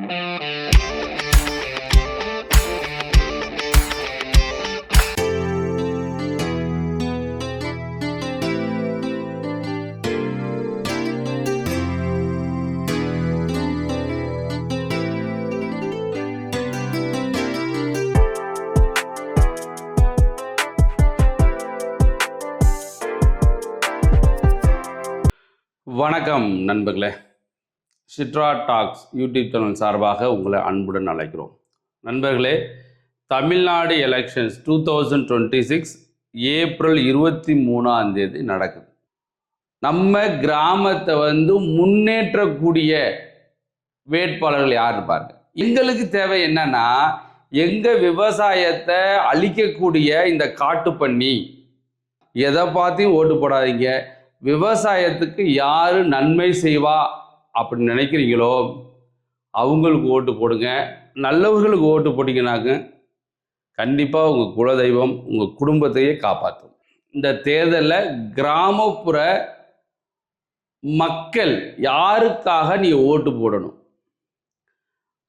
வணக்கம் நண்பர்களே, சிட்ரா tax YouTube channel சார்பாக உங்களை அன்புடன் அழைக்கிறோம். நண்பர்களே, தமிழ்நாடு எலெக்ஷன்ஸ் 2026 ஏப்ரல் 23 நடக்குது. நம்ம கிராமத்தை முன்னேற்றக்கூடிய வேட்பாளர்கள் யார் இருப்பாங்க? எங்களுக்கு தேவை என்னன்னா, எங்கள் விவசாயத்தை அழிக்கக்கூடிய இந்த காட்டுப்பண்ணி, எதை பார்த்தையும் ஓட்டு போடாதீங்க. விவசாயத்துக்கு யார் நன்மை செய்வா அப்படின்னு நினைக்கிறீங்களோ அவங்களுக்கு ஓட்டு போடுங்க. நல்லவர்களுக்கு ஓட்டு போட்டிங்கனாக்க கண்டிப்பாக உங்கள் குலதெய்வம் உங்கள் குடும்பத்தையே காப்பாற்றும். இந்த தேர்தலில் கிராமப்புற மக்கள் யாருக்காக நீ ஓட்டு போடணும்?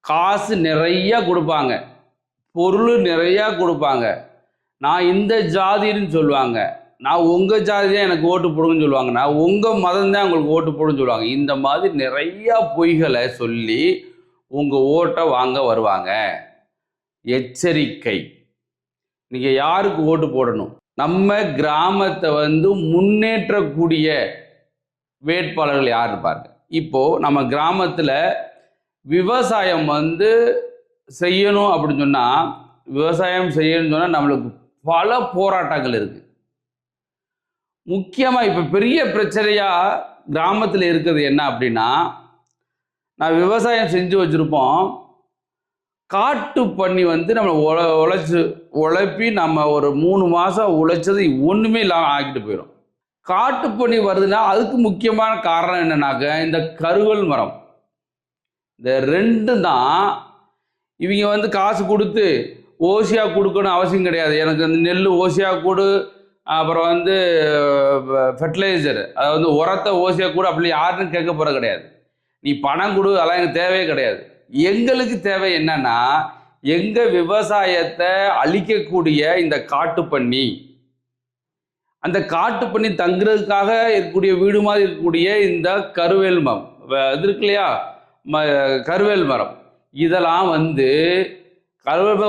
காசு நிறையா கொடுப்பாங்க, பொருள் நிறையா கொடுப்பாங்க, நான் இந்த ஜாதின்னு சொல்லுவாங்க, நான் உங்கள் ஜாதி தான் எனக்கு ஓட்டு போடுங்கன்னு சொல்லுவாங்க, நான் உங்கள் மதம் தான் உங்களுக்கு ஓட்டு போடுன்னு சொல்லுவாங்க. இந்த மாதிரி நிறையா பொய்களை சொல்லி உங்கள் ஓட்டை வாங்க வருவாங்க. எச்சரிக்கை, நீங்கள் யாருக்கு ஓட்டு போடணும்? நம்ம கிராமத்தை முன்னேற்றக்கூடிய வேட்பாளர்கள் யார் இருப்பாங்க? இப்போது நம்ம கிராமத்தில் விவசாயம் செய்யணும் அப்படின்னு சொன்னால், விவசாயம் செய்யணும்னு சொன்னால் நம்மளுக்கு பல போராட்டங்கள் இருக்குது. முக்கியமாக இப்போ பெரிய பிரச்சனையாக கிராமத்தில் இருக்கிறது என்ன அப்படின்னா, நான் விவசாயம் செஞ்சு வச்சுருப்போம், காட்டு பண்ணி நம்மளை உழைப்பி நம்ம ஒரு 3 மாதம் உழைச்சது ஒன்றுமே இல்லாமல் ஆக்கிட்டு போயிடும். காட்டு பண்ணி வருதுன்னா அதுக்கு முக்கியமான காரணம் என்னன்னாக்க, இந்த கருவல் மரம், இந்த 2 தான். இவங்க காசு கொடுத்து ஓசியாக கொடுக்கணும் அவசியம் கிடையாது. எனக்கு அந்த நெல் ஓசியாக கொடு, அப்புறம் ஃபெர்டிலைசர், அதாவது உரத்தை ஓசியாக கூட அப்படி யாருன்னு கேட்க போகிறது கிடையாது. நீ பணம் கொடு, அதெல்லாம் எனக்கு தேவையே கிடையாது. எங்களுக்கு தேவை என்னன்னா, எங்கள் விவசாயத்தை அழிக்கக்கூடிய இந்த காட்டுப்பண்ணி, அந்த காட்டுப்பண்ணி தங்குறதுக்காக இருக்கக்கூடிய வீடு மாதிரி இருக்கக்கூடிய இந்த கருவேல் மரம் இது இருக்கு இல்லையா, கருவேல் மரம், இதெல்லாம் கருவேல்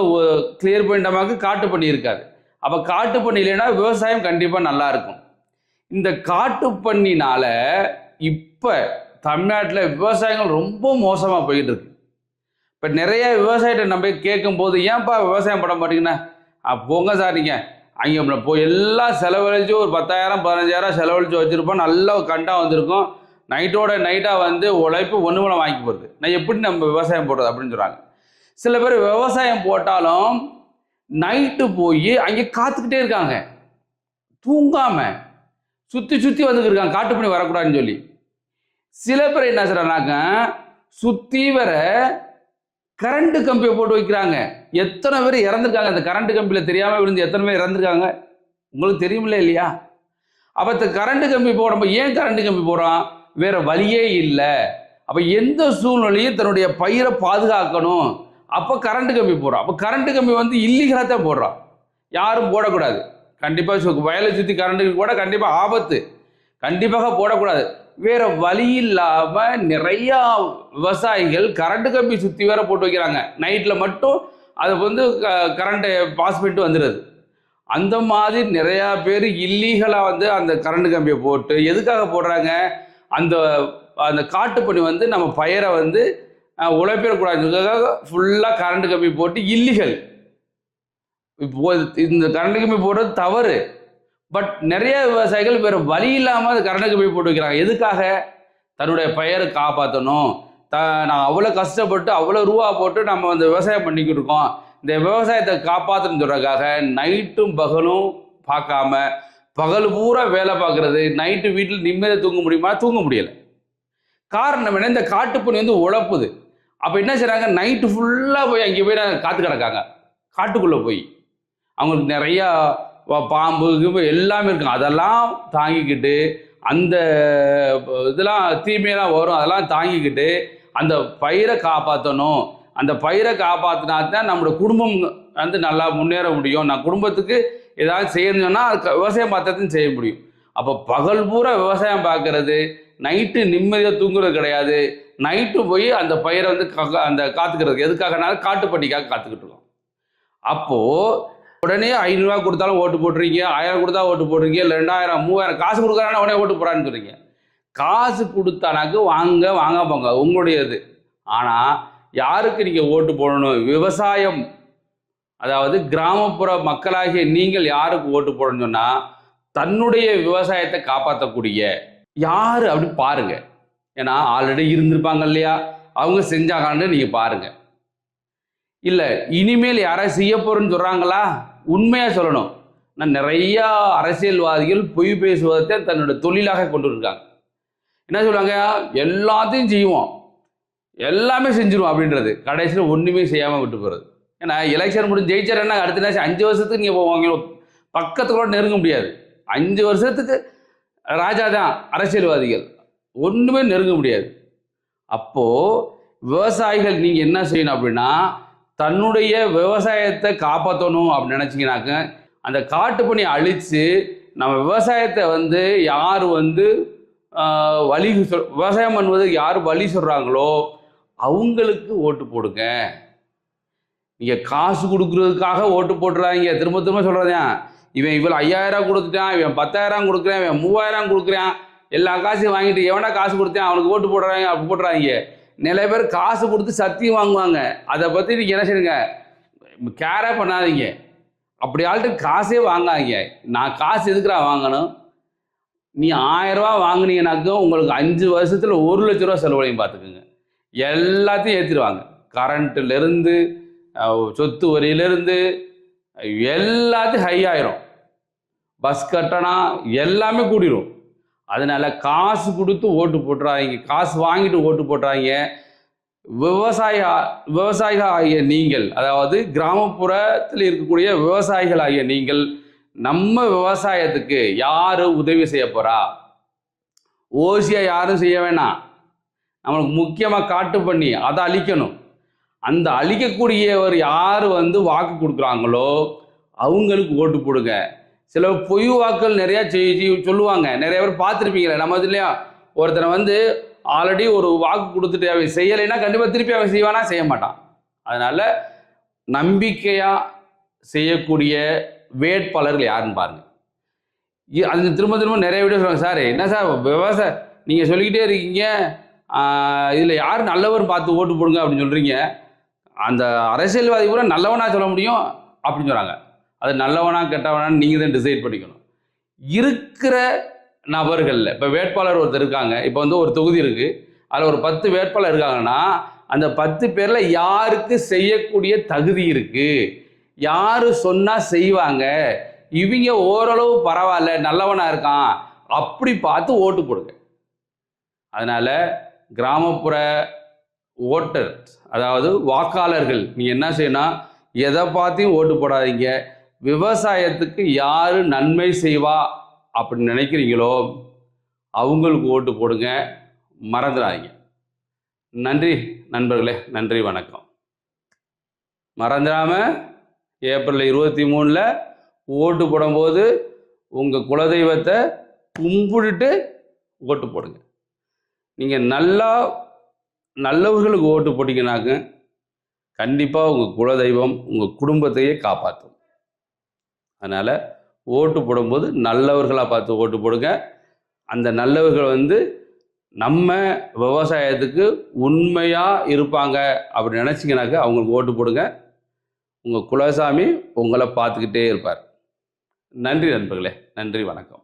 கிளியர் பண்ணிட்டமாக்கு காட்டுப்பண்ணி இருக்காது. அப்போ காட்டுப்பண்ணி இல்லைன்னா விவசாயம் கண்டிப்பாக நல்லா இருக்கும். இந்த காட்டுப்பண்ணினால இப்போ தமிழ்நாட்டில் விவசாயங்கள் ரொம்ப மோசமாக போயிட்டு இருக்கு. இப்போ நிறைய விவசாயத்தை நம்ம கேட்கும்போது, ஏன்ப்பா விவசாயம் பண்ண மாட்டீங்கன்னா, போங்க சார், நீங்கள் அங்கே போய் எல்லாம் செலவழித்து ஒரு 10,000 15,000 செலவழித்து வச்சுருப்போம், நல்ல கண்டா வந்திருக்கும், நைட்டோட நைட்டாக உழைப்பு ஒன்று மூலம் வாங்கி போகிறது, நான் எப்படி நம்ம விவசாயம் போடுறது அப்படின்னு சொல்கிறாங்க. சில பேர் விவசாயம் போட்டாலும் நைட்டு போய் அங்கே காத்துக்கிட்டே இருக்காங்க, தூங்காம சுற்றி சுற்றி வந்துருக்காங்க, காட்டுப்பண்ணி வரக்கூடாதுன்னு சொல்லி. சில பேர் என்ன செய்றாங்க, சுற்றி வர கரண்ட் கம்பியை போட்டு வைக்கிறாங்க. எத்தனை பேர் இறந்துருக்காங்க அந்த கரண்ட் கம்பியில் தெரியாமல் விழுந்து, எத்தனை பேர் இறந்துருக்காங்க உங்களுக்கு தெரியுமில்ல இல்லையா? அப்போ இந்த கரண்ட் கம்பி போடுறப்ப, ஏன் கரண்ட் கம்பி போடுறான்? வேற வழியே இல்லை. அப்போ எந்த சூழ்நிலையும் தன்னுடைய பயிரை பாதுகாக்கணும், அப்போ கரண்ட் கம்பி போடுறான். அப்போ கரண்ட் கம்பி இல்லீகலாக தான் போடுறான், யாரும் போடக்கூடாது. கண்டிப்பாக வயலை சுற்றி கரண்ட்டுக்கு கூட கண்டிப்பாக ஆபத்து, கண்டிப்பாக போடக்கூடாது. வேற வழி இல்லாமல் நிறையா விவசாயிகள் கரண்ட் கம்பி சுற்றி வேற போட்டு வைக்கிறாங்க. நைட்டில் மட்டும் அதை கரண்ட்டை பாஸ் பண்ணிட்டு வந்துடுது. அந்த மாதிரி நிறையா பேர் இல்லீகலாக அந்த கரண்ட் கம்பியை போட்டு எதுக்காக போடுறாங்க? அந்த அந்த காட்டுப்பண்ணி நம்ம பயிரை உழைப்பிடக்கூடாதுக்காக ஃபுல்லாக கரண்ட் கம்பி போட்டு இல்லீகல். இப்போ இந்த கரண்ட் கம்பி போடுறது தவறு. பட் நிறைய விவசாயிகள் வேறு வழி இல்லாமல் அது கரண்ட் கம்பி போட்டு வைக்கிறாங்க. எதுக்காக? தன்னுடைய பயிரை காப்பாற்றணும். நான் அவ்வளோ கஷ்டப்பட்டு அவ்வளோ ரூபா போட்டு நம்ம விவசாயம் பண்ணிக்கிட்டு இருக்கோம், இந்த விவசாயத்தை காப்பாற்றணும்னு சொல்கிறதுக்காக நைட்டும் பகலும் பார்க்காம பகல் பூரா வேலை பார்க்குறது. நைட்டு வீட்டில் நிம்மதியாக தூங்க முடியுமா? தூங்க முடியலை. காரணம் என்ன? இந்த காட்டுப்பண்ணி உழப்புது. அப்போ என்ன செய்கிறாங்க, நைட்டு ஃபுல்லாக போய் அங்கே போய் காத்து கிடக்காங்க. காட்டுக்குள்ளே போய் அவங்களுக்கு நிறையா பாம்பு எல்லாமே இருக்குங்க. அதெல்லாம் தாங்கிக்கிட்டு, அந்த இதெல்லாம் தீமையெல்லாம் வரும், அதெல்லாம் தாங்கிக்கிட்டு அந்த பயிரை காப்பாற்றணும். அந்த பயிரை காப்பாற்றினா தான் நம்மளோட குடும்பம் வந்து நல்லா முன்னேற முடியும். நான் குடும்பத்துக்கு ஏதாவது செய்யணும்னா அது விவசாயம் பார்த்ததையும் செய்ய முடியும். அப்போ பகல் பூரா விவசாயம் பார்க்கறது, நைட்டு நிம்மதியாக தூங்குறது கிடையாது. நைட்டு போய் அந்த பயிரை வந்து அந்த காத்துக்கிறது எதுக்காகனாலும் காட்டுப்பட்டிக்காக காத்துக்கிட்டு இருக்கோம். அப்போது உடனே 500 ரூபா கொடுத்தாலும் ஓட்டு போட்டுறீங்க, 1000 கொடுத்தா ஓட்டு போடுறீங்க, இல்லை 2000 3000 காசு கொடுக்குறாங்கன்னா உடனே ஓட்டு போடான்னு சொல்றீங்க. காசு கொடுத்தானாக்கு வாங்க போங்க உங்களுடையது. ஆனால் யாருக்கு நீங்கள் ஓட்டு போடணும்? விவசாயம், அதாவது கிராமப்புற மக்களாகிய நீங்கள் யாருக்கு ஓட்டு போடணும்னு சொன்னால் தன்னுடைய விவசாயத்தை காப்பாற்றக்கூடிய யார் அப்படின்னு பாருங்க. ஏன்னா ஆல்ரெடி இருந்திருப்பாங்க இல்லையா, அவங்க செஞ்சாங்கன்னு நீங்கள் பாருங்க. இல்லை இனிமேல் யாராவது செய்ய போறேன்னு சொல்கிறாங்களா, உண்மையாக சொல்லணும். நான் நிறையா அரசியல்வாதிகள் பொய் பேசுவதை தன்னோட தொழிலாக கொண்டு இருக்காங்க. என்ன சொல்லுவாங்க, எல்லாத்தையும் செய்வோம், எல்லாமே செஞ்சிருவோம் அப்படின்றது. கடைசியில் ஒன்றுமே செய்யாமல் விட்டு போகிறது. ஏன்னா எலெக்ஷன் முடிஞ்சு ஜெயிச்சாருன்னா அடுத்த நேரம் 5 வருஷத்துக்கு நீங்கள் போவாங்க, பக்கத்துக்கூட நெருங்க முடியாது. 5 வருஷத்துக்கு ராஜா தான் அரசியல்வாதிகள், ஒன்றுமே நெருங்க முடியாது. அப்போது விவசாயிகள் நீங்கள் என்ன செய்யணும் அப்படின்னா, தன்னுடைய விவசாயத்தை காப்பாற்றணும் அப்படின்னு நினச்சிங்கனாக்க அந்த காட்டுப்பணியை அழித்து நம்ம விவசாயத்தை வந்து யார் வந்து விவசாயம் பண்ணுவதுக்கு யார் வழி சொல்கிறாங்களோ அவங்களுக்கு ஓட்டு போடுங்க. நீங்கள் காசு கொடுக்குறதுக்காக ஓட்டு போட்டுறாங்க. திரும்ப திரும்ப சொல்கிறதேன், இவன் இவ்வளோ 5000 கொடுத்துட்டான், இவன் 10000 கொடுக்குறான், இவன் 3000 கொடுக்குறான், எல்லா காசையும் வாங்கிட்டு எவனா காசு கொடுத்தேன் அவனுக்கு ஓட்டு போடுறாங்க அப்படி போட்டுறாங்க. நிறைய பேர் காசு கொடுத்து சத்தியம் வாங்குவாங்க. அதை பற்றி நீங்கள் என்ன செய்யுங்க, கேரே பண்ணாதீங்க. அப்படி ஆள்கிட்ட காசே வாங்காதீங்க. நான் காசு எதுக்குறா வாங்கணும்? நீ 1000 ரூபா வாங்கினீங்கன்னாக்கும் உங்களுக்கு 5 வருஷத்தில் 1 லட்ச ரூபா செலவழியும் பார்த்துக்குங்க. எல்லாத்தையும் ஏற்றிடுவாங்க. கரண்ட்டுலேருந்து சொத்து வரியிலேருந்து எல்லாத்தையும் ஹை ஆயிரும். பஸ் கட்டணம் எல்லாமே கூடிரும். அதனால காசு கொடுத்து ஓட்டு போட்டுறாங்க, காசு வாங்கிட்டு ஓட்டு போட்டுறாங்க. விவசாயிகள் ஆகிய நீங்கள், அதாவது கிராமப்புறத்தில் இருக்கக்கூடிய விவசாயிகள் ஆகிய நீங்கள், நம்ம விவசாயத்துக்கு யாரு உதவி செய்ய போறா? ஓசியா யாரும் செய்ய வேணாம். நம்மளுக்கு முக்கியமாக காட்டு பண்ணி அதை அழிக்கணும். அந்த அழிக்கக்கூடியவர் யார் வந்து வாக்கு கொடுக்குறாங்களோ அவங்களுக்கு ஓட்டு போடுங்க. சில பொய் வாக்குகள் நிறையா சொல்லுவாங்க. நிறைய பேர் பார்த்துருப்பீங்களே நம்ம இதுலையா, ஒருத்தனை வந்து ஆல்ரெடி ஒரு வாக்கு கொடுத்துட்டு அவன் செய்யலைன்னா கண்டிப்பாக திருப்பி அவன் செய்வானா, செய்ய மாட்டான். அதனால் நம்பிக்கையாக செய்யக்கூடிய வேட்பாளர்கள் யாருன்னு பாருங்கள். அது திரும்ப திரும்ப நிறைய வீடியோ சொல்லுவாங்க, சார் என்ன சார் விவசாய நீங்கள் சொல்லிக்கிட்டே இருக்கீங்க, இதில் யார் நல்லவர் பார்த்து ஓட்டு போடுங்க அப்படின்னு சொல்கிறீங்க. அந்த அரசியல்வாதி கூட நல்லவனாக சொல்ல முடியும் அப்படின்னு சொல்கிறாங்க. அது நல்லவனா கெட்டவனான்னு நீங்கள் தான் டிசைட் பண்ணிக்கணும். இருக்கிற நபர்களில் இப்போ வேட்பாளர் ஒருத்தர் இருக்காங்க, இப்போ வந்து ஒரு தொகுதி இருக்குது, அதில் ஒரு 10 வேட்பாளர் இருக்காங்கன்னா அந்த 10 பேரில் யாருக்கு செய்யக்கூடிய தகுதி இருக்குது, யார் சொன்னால் செய்வாங்க, இவங்க ஓரளவு பரவாயில்ல நல்லவனாக இருக்கான் அப்படி பார்த்து ஓட்டு போடுங்க. அதனால் கிராமப்புற ஓட்டர், அதாவது வாக்காளர்கள், நீங்கள் என்ன செய்யணும், எதை பார்த்தையும் ஓட்டு போடாதீங்க. விவசாயத்துக்கு யார் நன்மை செய்வா அப்படின்னு நினைக்கிறீங்களோ அவங்களுக்கு ஓட்டு போடுங்க, மறந்துடாதீங்க. நன்றி நண்பர்களே, நன்றி வணக்கம். மறந்துடாமல் ஏப்ரல் 23 ஓட்டு போடும்போது உங்கள் குலதெய்வத்தை கும்பிட்டுட்டு ஓட்டு போடுங்க. நீங்கள் நல்லவர்களுக்கு ஓட்டு போட்டிங்கனாக்க கண்டிப்பாக உங்கள் குலதெய்வம் உங்கள் குடும்பத்தையே காப்பாற்றும். அதனால் ஓட்டு போடும்போது நல்லவர்களாக பார்த்து ஓட்டு போடுங்க. அந்த நல்லவர்கள் வந்து நம்ம விவசாயத்துக்கு உண்மையாக இருப்பாங்க அப்படி நினச்சிங்கனாக்க அவங்களுக்கு ஓட்டு போடுங்க. உங்கள் குலசாமி உங்களை பார்த்துக்கிட்டே இருப்பார். நன்றி நண்பர்களே, நன்றி வணக்கம்.